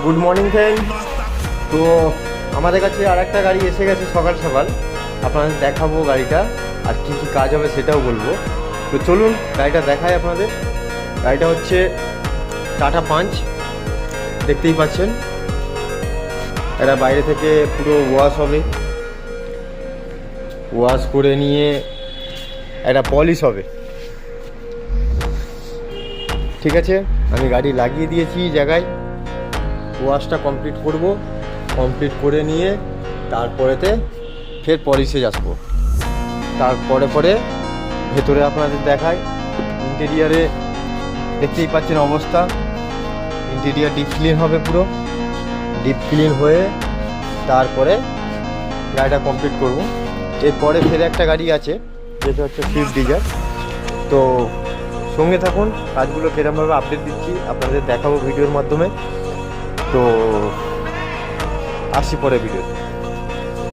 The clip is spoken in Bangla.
Good morning friend. তো আমাদের কাছে আর একটা গাড়ি এসে গেছে সকাল সকাল, আপনাদের দেখাবো গাড়িটা আর কি কি কাজ হবে সেটাও বলবো। তো চলুন গাড়িটা দেখাই আপনাদের। গাড়িটা হচ্ছে টাটা পাঞ্চ, দেখতেই পাচ্ছেন। এটা বাইরে থেকে পুরো ওয়াশ হবে, ওয়াশ করে নিয়ে একটা পলিশ হবে। ঠিক আছে, আমি গাড়ি লাগিয়ে দিয়েছি জায়গায়, ওয়াশটা কমপ্লিট করব, কমপ্লিট করে নিয়ে তারপরেতে ফের পলিশে আসবো। তারপরে ভেতরে আপনাদের দেখায়। ইন্টেরিয়ারে দেখতেই পাচ্ছেন অবস্থা। ইন্টেরিয়ার ডিপ ক্লিন হবে, পুরো ডিপ ক্লিন হয়ে তারপরে গাড়িটা কমপ্লিট করব। এরপরে ফের একটা গাড়ি আছে যেটা হচ্ছে সুইফট ডিজায়ার। তো সঙ্গে থাকুন, কাজগুলো কিরমভাবে আপডেট দিচ্ছি আপনাদের দেখাবো ভিডিওর মাধ্যমে। তো আসি পরে ভিডিও।